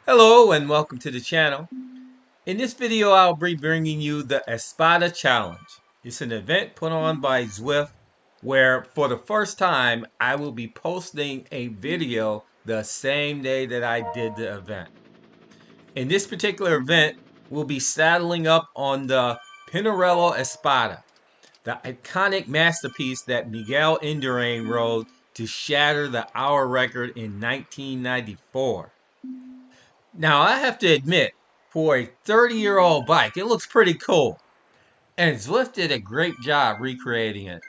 Hello and welcome to the channel. In this video I'll be bringing you the Espada Challenge. It's an event put on by Zwift where for the first time I will be posting a video the same day that I did the event. In this particular event we'll be saddling up on the Pinarello Espada, the iconic masterpiece that Miguel Induráin rode to shatter the hour record in 1994. Now, I have to admit, for a 30-year-old bike, it looks pretty cool. And Zwift did a great job recreating it.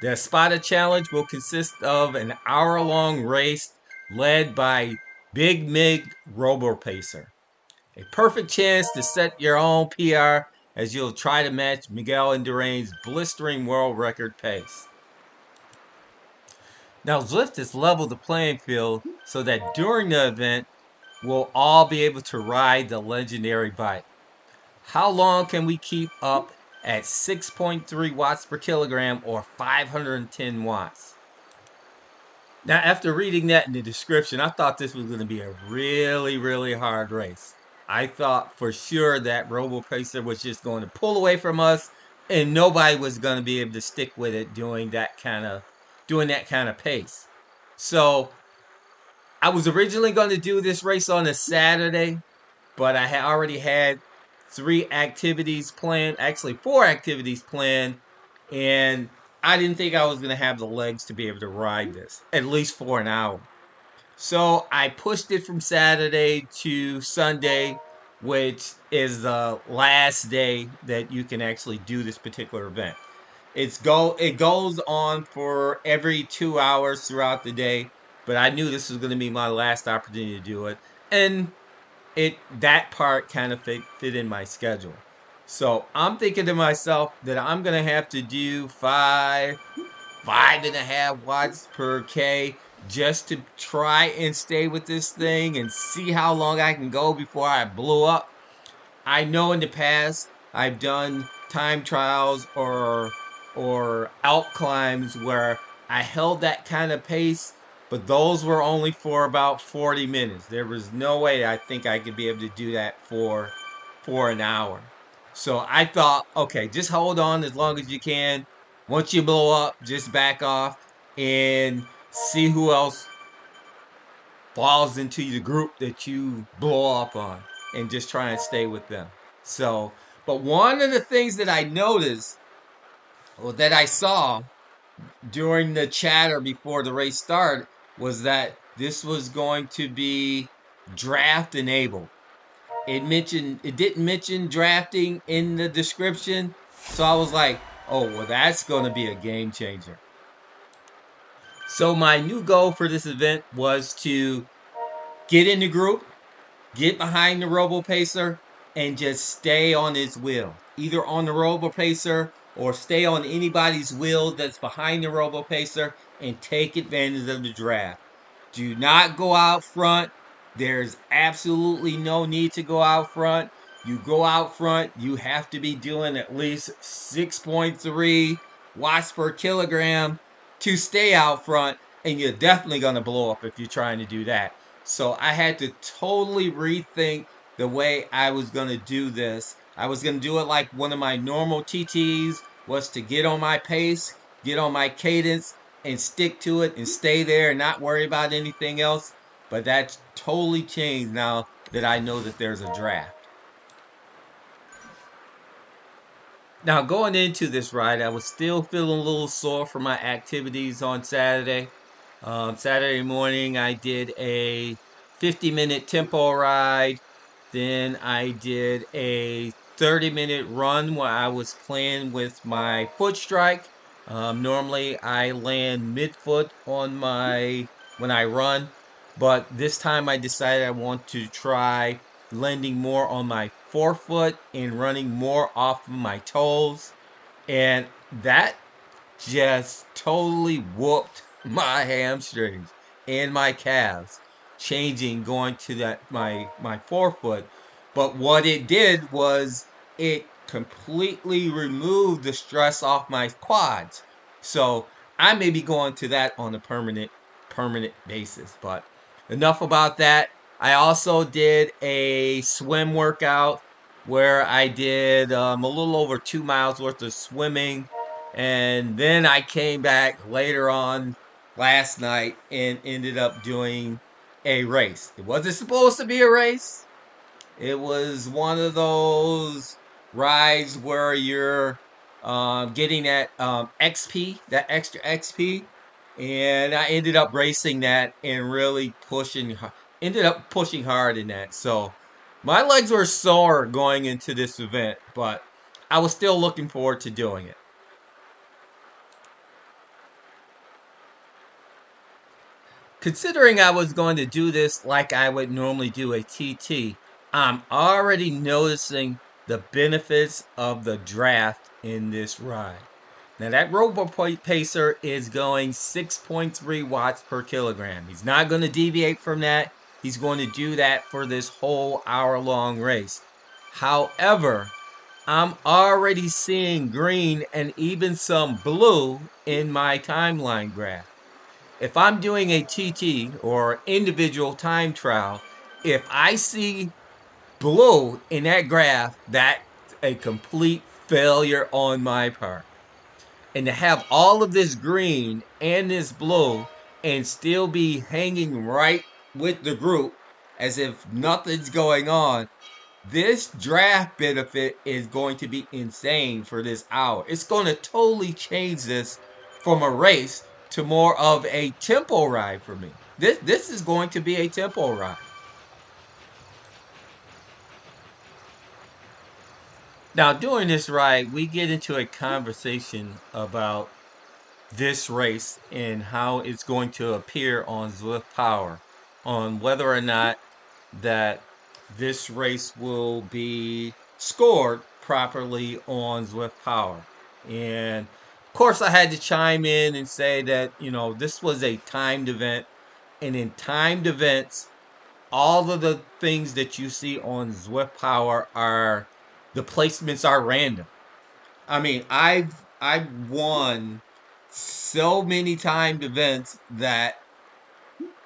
The Espada Challenge will consist of an hour-long race led by Big Mig RoboPacer. A perfect chance to set your own PR as you'll try to match Miguel Indurain's blistering world record pace. Now, Zwift has leveled the playing field so that during the event, we'll all be able to ride the legendary bike. How long can we keep up at 6.3 watts per kilogram or 510 watts? Now, after reading that in the description, I thought this was going to be a really hard race. I thought for sure that RoboPacer was just going to pull away from us and nobody was going to be able to stick with it doing that kind of pace. So I was originally going to do this race on a Saturday, but I had already had 4 activities planned, and I didn't think I was going to have the legs to be able to ride this, at least for an hour. So I pushed it from Saturday to Sunday, which is the last day that you can actually do this particular event. It goes on for every 2 hours throughout the day, but I knew this was going to be my last opportunity to do it, and that part kind of fit in my schedule. So I'm thinking to myself that I'm gonna have to do 5.5 watts per K just to try and stay with this thing and see how long I can go before I blow up. I know in the past I've done time trials or Alp climbs where I held that kind of pace, but those were only for about 40 minutes. There was no way I think I could be able to do that for an hour. So I thought, okay, just hold on as long as you can. Once you blow up, just back off and see who else falls into the group that you blow up on and just try and stay with them. So, but one of the things that I noticed or that I saw during the chatter before the race started was that this was going to be draft enabled. It didn't mention drafting in the description, so I was like, oh well, that's going to be a game changer. So my new goal for this event was to get in the group, get behind the RoboPacer, and just stay on its wheel, either on the RoboPacer or stay on anybody's wheel that's behind the RoboPacer and take advantage of the draft. Do not go out front. There's absolutely no need to go out front. You go out front, you have to be doing at least 6.3 watts per kilogram to stay out front, and you're definitely going to blow up if you're trying to do that. So I had to totally rethink the way I was going to do this. I was going to do it like one of my normal TTs, was to get on my pace, get on my cadence, and stick to it and stay there and not worry about anything else. But that's totally changed now that I know that there's a draft. Now going into this ride, I was still feeling a little sore from my activities on Saturday. Saturday morning, I did a 50-minute tempo ride. Then I did a 30-minute run where I was playing with my foot strike. Normally I land midfoot on when I run, but this time I decided I want to try landing more on my forefoot and running more off of my toes. And that just totally whooped my hamstrings and my calves, going to my forefoot. But what it did was it completely removed the stress off my quads. So I may be going to that on a permanent basis. But enough about that. I also did a swim workout where I did a little over 2 miles worth of swimming. And then I came back later on last night and ended up doing a race. It wasn't supposed to be a race. It was one of those rides where you're getting that XP, that extra XP, and I ended up racing that and really ended up pushing hard in that. So my legs were sore going into this event, but I was still looking forward to doing it. Considering I was going to do this like I would normally do a TT, I'm already noticing the benefits of the draft in this ride. Now that RoboPacer is going 6.3 watts per kilogram. He's not going to deviate from that. He's going to do that for this whole hour-long race. However, I'm already seeing green and even some blue in my timeline graph. If I'm doing a TT or individual time trial, if I see blue in that graph, that's a complete failure on my part. And to have all of this green and this blue and still be hanging right with the group as if nothing's going on, this draft benefit is going to be insane for this hour. It's going to totally change this from a race to more of a tempo ride for me. This is going to be a tempo ride. Now, during this ride, we get into a conversation about this race and how it's going to appear on Zwift Power, on whether or not that this race will be scored properly on Zwift Power. And of course, I had to chime in and say that, this was a timed event. And in timed events, all of the things that you see on Zwift Power the placements are random. I mean, I've won so many timed events that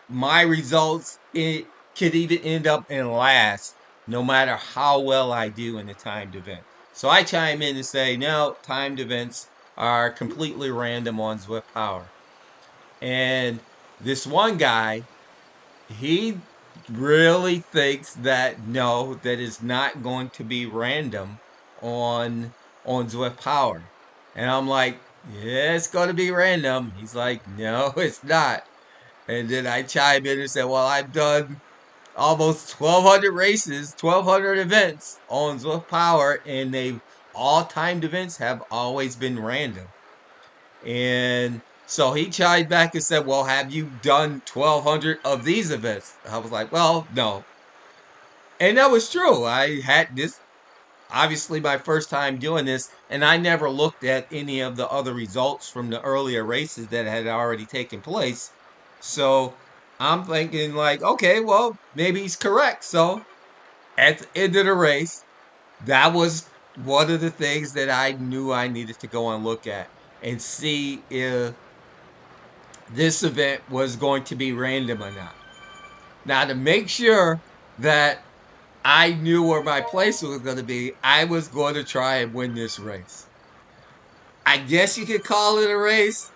my results it could even end up in last, no matter how well I do in a timed event. So I chime in and say, no, timed events are completely random on Zwift Power. And this one guy, he really thinks that no, that is not going to be random on Zwift Power. And I'm like, yeah, it's going to be random. He's like, no, it's not. And then I chime in and say, well, I've done almost 1,200 races, 1,200 events on Zwift Power, and all timed events have always been random. And so he chimed back and said, well, have you done 1,200 of these events? I was like, well, no. And that was true. I had this, obviously, my first time doing this, and I never looked at any of the other results from the earlier races that had already taken place. So I'm thinking, like, okay, well, maybe he's correct. So at the end of the race, that was one of the things that I knew I needed to go and look at and see if this event was going to be random or not. Now, to make sure that I knew where my place was going to be, I was going to try and win this race. I guess you could call it a race.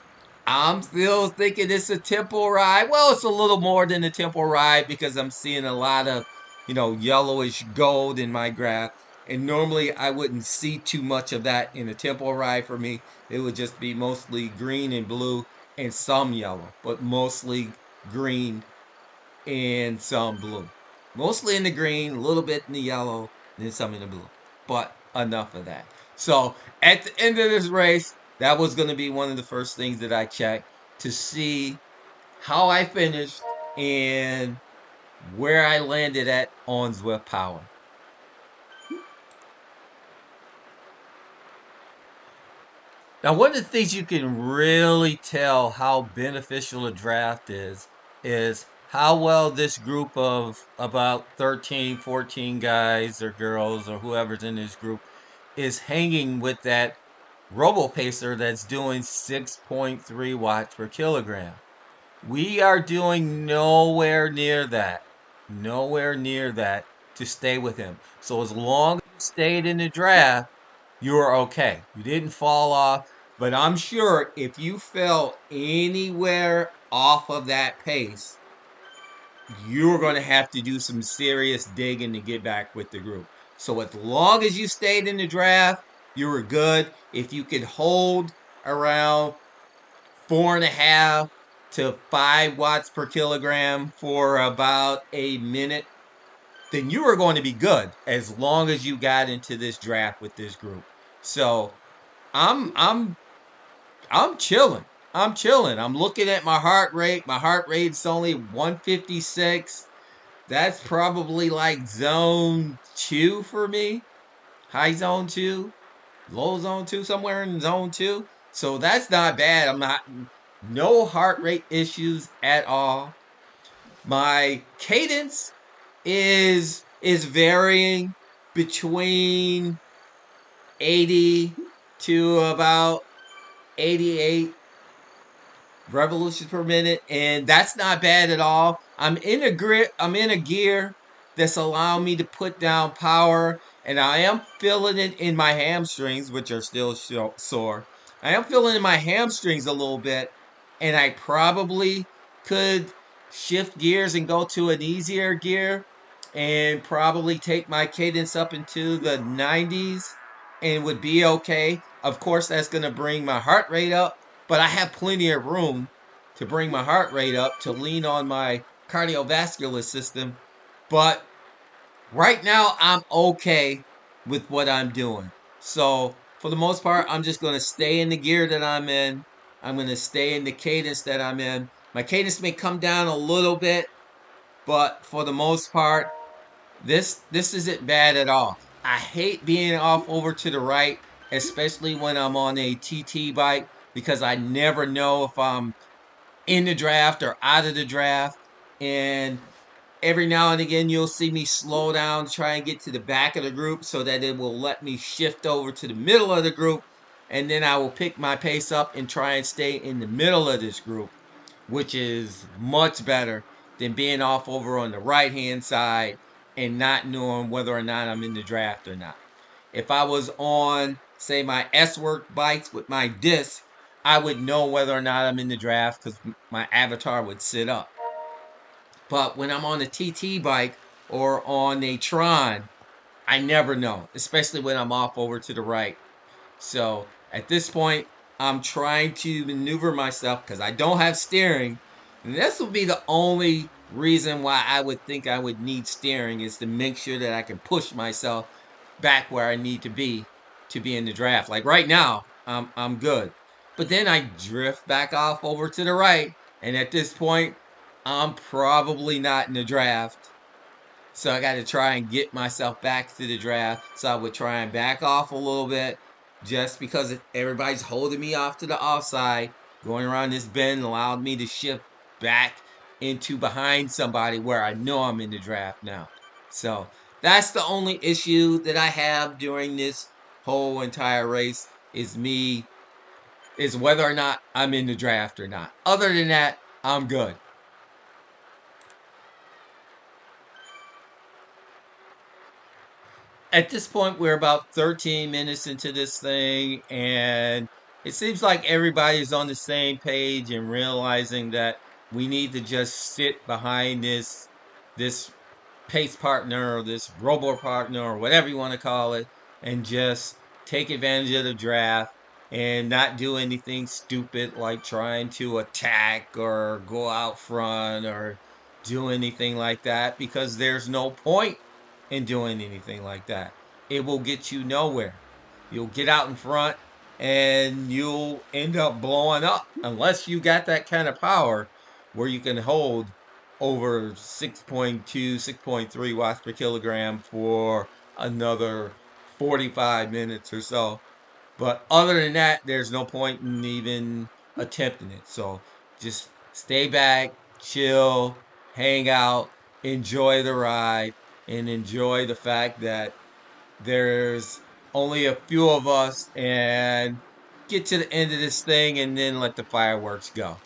I'm still thinking it's a tempo ride. Well, it's a little more than a tempo ride because I'm seeing a lot of, yellowish gold in my graph. And normally I wouldn't see too much of that in a tempo ride for me. It would just be mostly green and blue and some yellow, but mostly green and some blue. Mostly in the green, a little bit in the yellow, then some in the blue. But enough of that. So at the end of this race, that was going to be one of the first things that I checked to see how I finished and where I landed at on Zwift Power. Now, one of the things you can really tell how beneficial a draft is how well this group of about 13, 14 guys or girls or whoever's in this group is hanging with that RoboPacer that's doing 6.3 watts per kilogram. We are doing nowhere near that. nowhere near that to stay with him. So as long as you stayed in the draft, you were okay. You didn't fall off. But I'm sure if you fell anywhere off of that pace, you're going to have to do some serious digging to get back with the group. So as long as you stayed in the draft, you were good. If you could hold around 4.5 to 5 watts per kilogram for about a minute, then you are going to be good as long as you got into this draft with this group. So I'm I'm I'm chilling. I'm chilling. I'm looking at my heart rate. My heart rate's only 156. That's probably like zone 2 for me. High zone 2, low zone 2, somewhere in zone 2. So that's not bad. I'm not no heart rate issues at all. My cadence is varying between 80 to about 88 revolutions per minute, and that's not bad at all. I'm in a gear that's allowing me to put down power, and I am feeling it in my hamstrings, which are still sore. I am feeling in my hamstrings a little bit, and I probably could shift gears and go to an easier gear and probably take my cadence up into the 90s and would be okay. Of course, that's going to bring my heart rate up, but I have plenty of room to bring my heart rate up to lean on my cardiovascular system. But right now, I'm okay with what I'm doing. So, for the most part, I'm just going to stay in the gear that I'm in. I'm going to stay in the cadence that I'm in. My cadence may come down a little bit, but for the most part, this isn't bad at all. I hate being off over to the right, especially when I'm on a TT bike, because I never know if I'm in the draft or out of the draft. And every now and again, you'll see me slow down, try and get to the back of the group so that it will let me shift over to the middle of the group. And then I will pick my pace up and try and stay in the middle of this group, which is much better than being off over on the right hand side and not knowing whether or not I'm in the draft or not. If I was on, say, my S work bikes with my disc, I would know whether or not I'm in the draft because my avatar would sit up. But when I'm on a TT bike or on a Tron, I never know, especially when I'm off over to the right. So at this point, I'm trying to maneuver myself because I don't have steering. And this will be the only reason why I would think I would need steering is to make sure that I can push myself back where I need to be in the draft. Like right now, I'm good. But then I drift back off over to the right. And at this point, I'm probably not in the draft. So I got to try and get myself back to the draft. So I would try and back off a little bit just because everybody's holding me off to the offside. Going around this bend allowed me to shift back into behind somebody where I know I'm in the draft now. So that's the only issue that I have during this whole entire race is whether or not I'm in the draft or not. Other than that, I'm good. At this point, we're about 13 minutes into this thing, and it seems like everybody's on the same page and realizing that we need to just sit behind this pace partner or this robo partner or whatever you want to call it, and just take advantage of the draft and not do anything stupid like trying to attack or go out front or do anything like that because there's no point in doing anything like that. It will get you nowhere. You'll get out in front and you'll end up blowing up unless you got that kind of power where you can hold over 6.2, 6.3 watts per kilogram for another 45 minutes or so. But other than that, there's no point in even attempting it. So just stay back, chill, hang out, enjoy the ride, and enjoy the fact that there's only a few of us and get to the end of this thing and then let the fireworks go.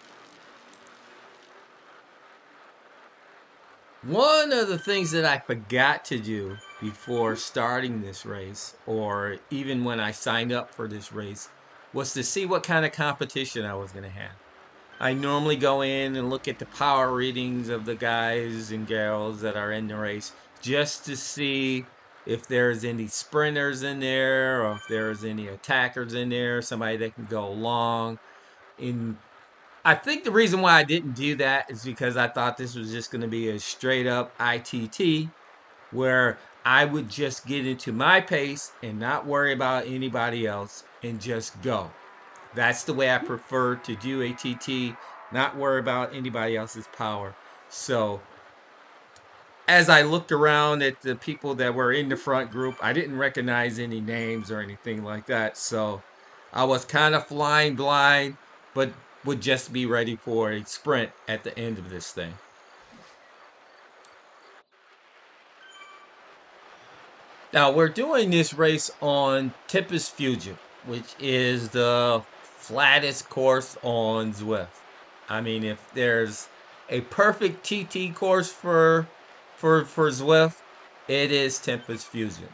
One of the things that I forgot to do before starting this race, or even when I signed up for this race, was to see what kind of competition I was going to have. I normally go in and look at the power readings of the guys and gals that are in the race just to see if there's any sprinters in there or if there's any attackers in there, somebody that can go long. In I think the reason why I didn't do that is because I thought this was just going to be a straight up ITT where I would just get into my pace and not worry about anybody else and just go. That's the way I prefer to do ATT, not worry about anybody else's power. So as I looked around at the people that were in the front group, I didn't recognize any names or anything like that. So I was kind of flying blind, but would just be ready for a sprint at the end of this thing. Now we're doing this race on Tempus Fugit, which is the flattest course on Zwift. I mean, if there's a perfect TT course for Zwift, it is Tempus Fugit.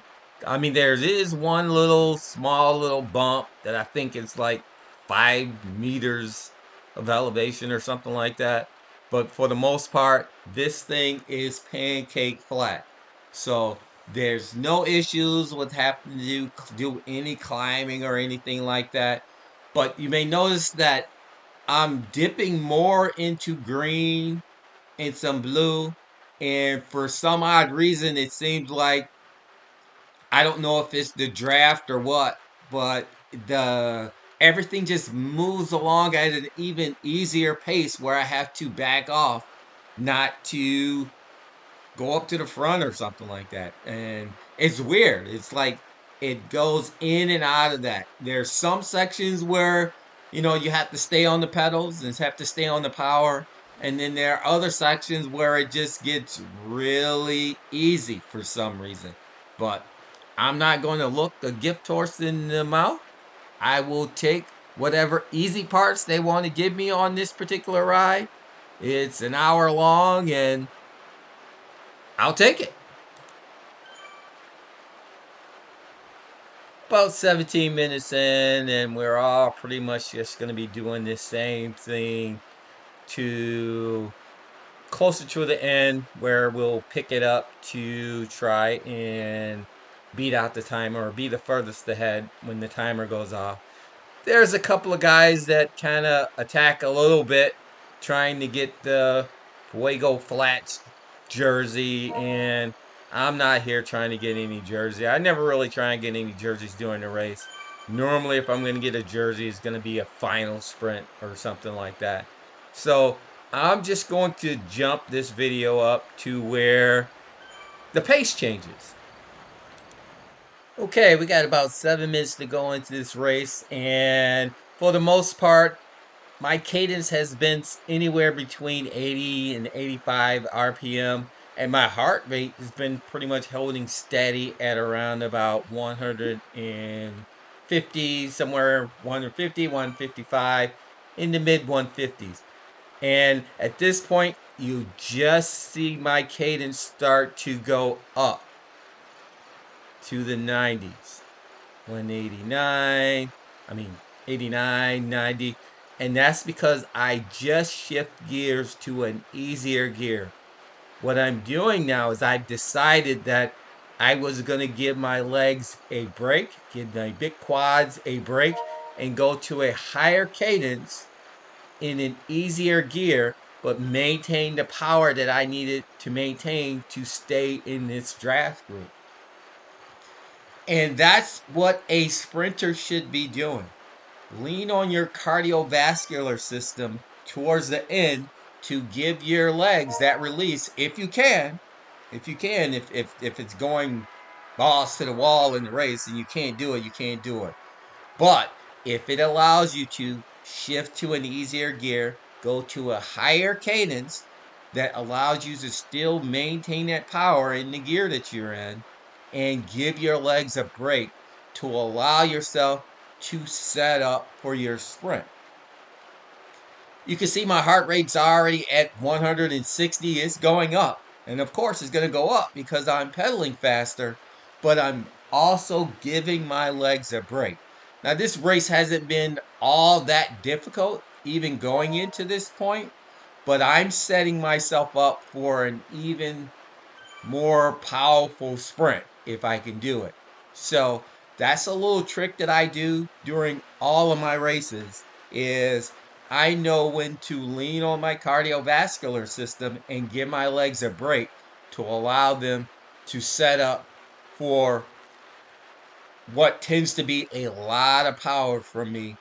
I mean, there is one little small little bump that I think is like 5 meters of elevation or something like that. But for the most part, this thing is pancake flat. So there's no issues with having to do any climbing or anything like that. But you may notice that I'm dipping more into green and some blue. And for some odd reason, it seems like I don't know if it's the draft or what, but the everything just moves along at an even easier pace where I have to back off, not to go up to the front or something like that. And it's weird. It's like it goes in and out of that. There's some sections where, you have to stay on the pedals and have to stay on the power. And then there are other sections where it just gets really easy for some reason. But I'm not going to look a gift horse in the mouth. I will take whatever easy parts they want to give me on this particular ride. It's an hour long and I'll take it. About 17 minutes in, and we're all pretty much just going to be doing this same thing to closer to the end where we'll pick it up to try and beat out the timer or be the furthest ahead when the timer goes off. There's a couple of guys that kind of attack a little bit, trying to get the Fuego Flats jersey, and I'm not here trying to get any jersey. I never really try and get any jerseys during the race. Normally, if I'm going to get a jersey, it's going to be a final sprint or something like that. So I'm just going to jump this video up to where the pace changes. Okay, we got about 7 minutes to go into this race, and for the most part, my cadence has been anywhere between 80 and 85 RPM, and my heart rate has been pretty much holding steady at around about 150, somewhere 150, 155, in the mid 150s. And at this point, you just see my cadence start to go up to the 90s. 189, 89, 90. And that's because I just shift gears to an easier gear. What I'm doing now is I've decided that I was going to give my legs a break, give my big quads a break, and go to a higher cadence in an easier gear, but maintain the power that I needed to maintain to stay in this draft group. And that's what a sprinter should be doing. Lean on your cardiovascular system towards the end to give your legs that release if you can. If it's going balls to the wall in the race and you can't do it, you can't do it. But if it allows you to shift to an easier gear, go to a higher cadence that allows you to still maintain that power in the gear that you're in, and give your legs a break to allow yourself to set up for your sprint. You can see my heart rate's already at 160. It's going up. And of course, it's going to go up because I'm pedaling faster, but I'm also giving my legs a break. Now, this race hasn't been all that difficult, even going into this point, but I'm setting myself up for an even more powerful sprint if I can do it. So that's a little trick that I do during all of my races is I know when to lean on my cardiovascular system and give my legs a break to allow them to set up for what tends to be a lot of power from me,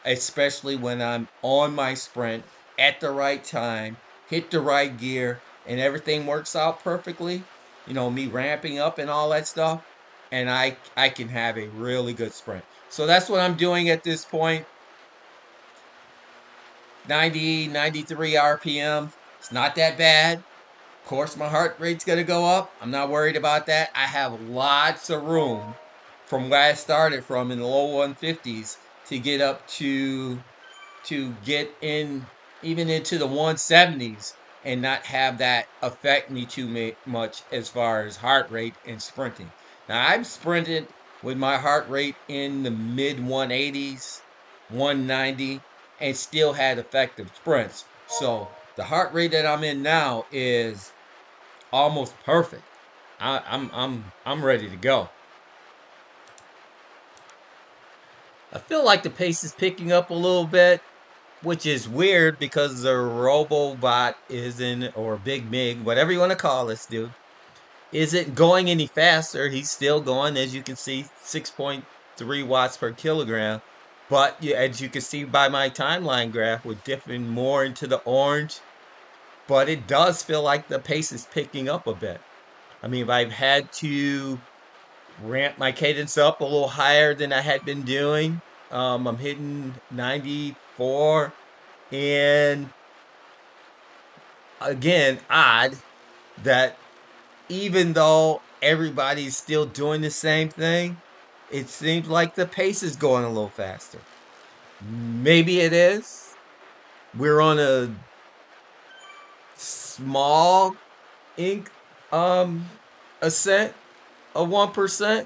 especially when I'm on my sprint at the right time, hit the right gear, and everything works out perfectly. Me ramping up and all that stuff, and I can have a really good sprint. So that's what I'm doing at this point. 90, 93 RPM. It's not that bad. Of course, my heart rate's going to go up. I'm not worried about that. I have lots of room from where I started from in the low 150s to get up to get in even into the 170s and not have that affect me too much as far as heart rate and sprinting. Now, I've sprinted with my heart rate in the mid 180s, 190, and still had effective sprints. So the heart rate that I'm in now is almost perfect. I'm ready to go. I feel like the pace is picking up a little bit, which is weird because the Robobot isn't, or Big Mig, whatever you want to call this dude, isn't going any faster. He's still going, as you can see, 6.3 watts per kilogram. But as you can see by my timeline graph, we're dipping more into the orange. But it does feel like the pace is picking up a bit. I mean, if I've had to ramp my cadence up a little higher than I had been doing, I'm hitting 94. And again, odd that even though everybody's still doing the same thing, it seems like the pace is going a little faster. Maybe it is. We're on a small ink ascent of 1%.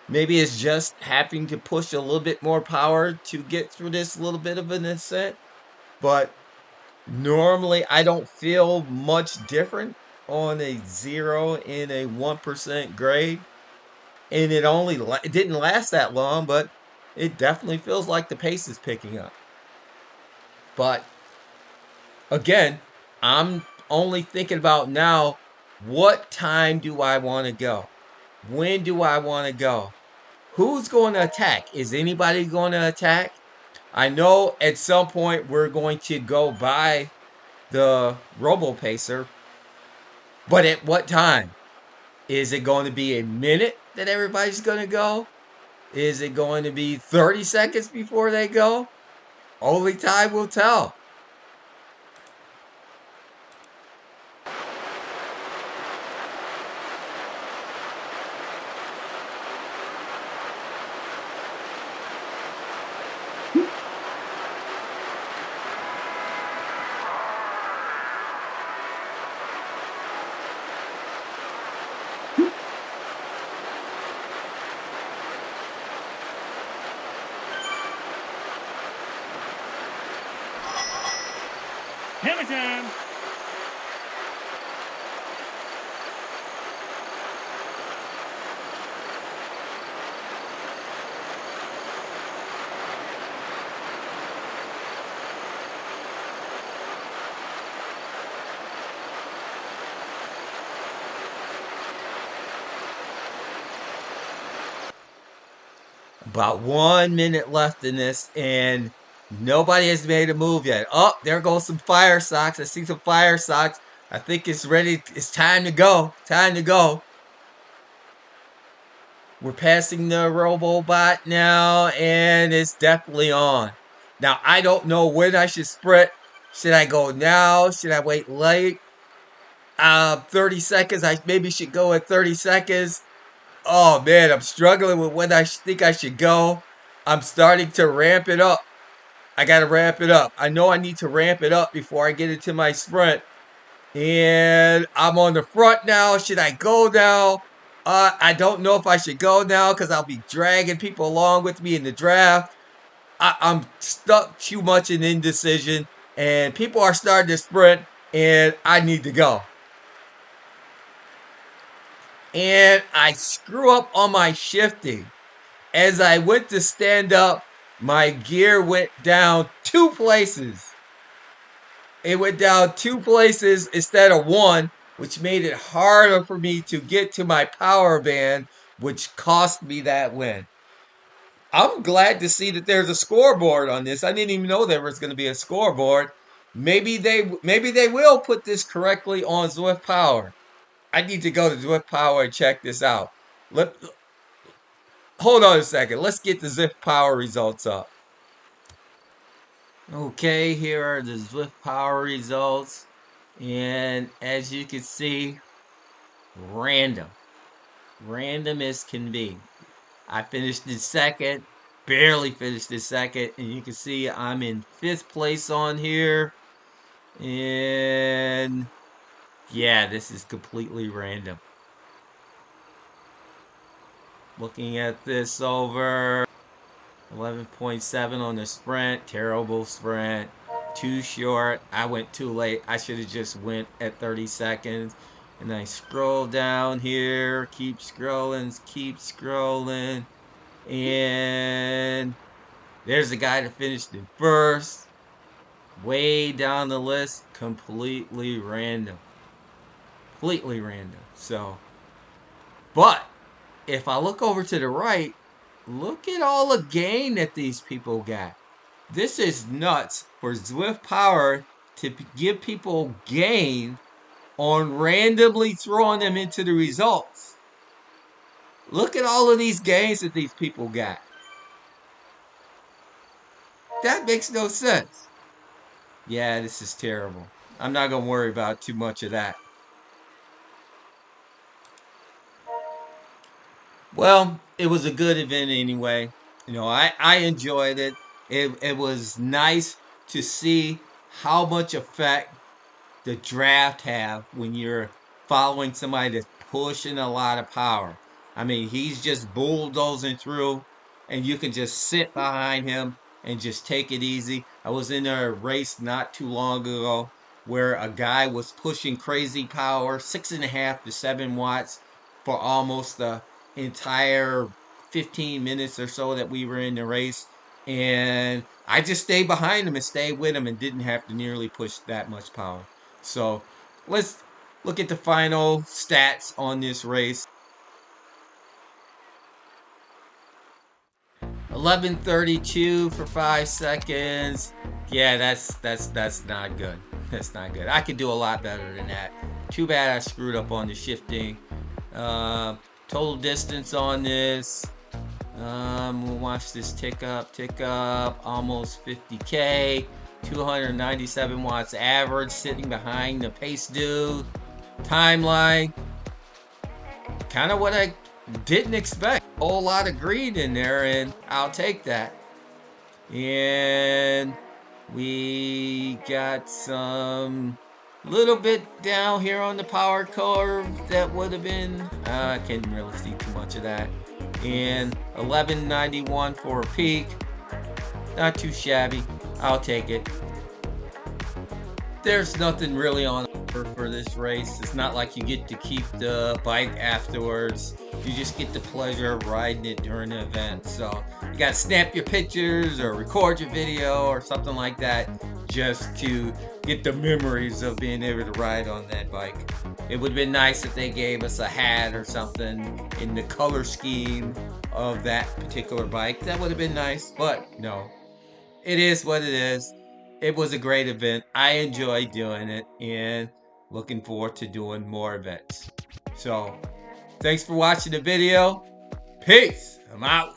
Maybe it's just having to push a little bit more power to get through this little bit of an ascent. But normally I don't feel much different on a 0 and a 1% grade. And it didn't last that long, but it definitely feels like the pace is picking up. But again, I'm only thinking about now, what time do I want to go? When do I want to go? Who's going to attack? Is anybody going to attack? I know at some point we're going to go by the RoboPacer, but at what time? Is it going to be a minute that everybody's going to go? Is it going to be 30 seconds before they go? Only time will tell. Hammer time! About 1 minute left in this, and nobody has made a move yet. Oh, there goes some fire socks. I see some fire socks. I think it's ready. It's time to go. Time to go. We're passing the Robobot now, and it's definitely on. Now, I don't know when I should sprint. Should I go now? Should I wait late? 30 seconds. I maybe should go at 30 seconds. Oh, man, I'm struggling with when I think I should go. I'm starting to ramp it up. I got to ramp it up. I know I need to ramp it up before I get into my sprint. And I'm on the front now. Should I go now? I don't know if I should go now because I'll be dragging people along with me in the draft. I'm stuck too much in indecision, and people are starting to sprint, and I need to go. And I screw up on my shifting. As I went to stand up, my gear went down 2 places. It went down 2 places instead of one, which made it harder for me to get to my power band, which cost me that win. I'm glad to see that there's a scoreboard on this. I didn't even know there was going to be a scoreboard. Maybe they will put this correctly on Zwift Power. I need to go to Zwift Power and check this out. Let Hold on a second. Let's get the Zwift Power results up. Okay, here are the Zwift Power results. And as you can see, random. Random as can be. I finished in second, barely finished in second, and you can see I'm in 5th place on here. And yeah, this is completely random. Looking at this over 11.7 on the sprint, terrible sprint, too short. I went too late. I should have just went at 30 seconds. And I scroll down here, keep scrolling, and there's the guy that finished in first. Way down the list, completely random. Completely random. So, but if I look over to the right, look at all the gain that these people got. This is nuts for Zwift Power to give people gain on randomly throwing them into the results. Look at all of these gains that these people got. That makes no sense. Yeah, this is terrible. I'm not going to worry about too much of that. Well, it was a good event anyway. I enjoyed it. It was nice to see how much effect the draft have when you're following somebody that's pushing a lot of power. I mean, he's just bulldozing through, and you can just sit behind him and just take it easy. I was in a race not too long ago where a guy was pushing crazy power, 6.5 to 7 watts for almost the entire 15 minutes or so that we were in the race. And I just stayed behind him and stayed with him and didn't have to nearly push that much power. So let's look at the final stats on this race. 11:32 for 5 seconds. Yeah, that's not good. That's not good. I could do a lot better than that. Too bad I screwed up on the shifting. Total distance on this. We'll watch this tick up, almost 50K. 297 watts average, sitting behind the pace dude. Timeline, kind of what I didn't expect. A whole lot of green in there, and I'll take that. And we got some little bit down here on the power curve that would have been, I can't really see too much of that. And 1191 for a peak. Not too shabby. I'll take it. There's nothing really on offer for this race. It's not like you get to keep the bike afterwards. You just get the pleasure of riding it during the event. So you gotta snap your pictures or record your video or something like that just to get the memories of being able to ride on that bike. It would have been nice if they gave us a hat or something in the color scheme of that particular bike. That would have been nice, but no. It is what it is. It was a great event. I enjoyed doing it and looking forward to doing more events. So, thanks for watching the video. Peace. I'm out.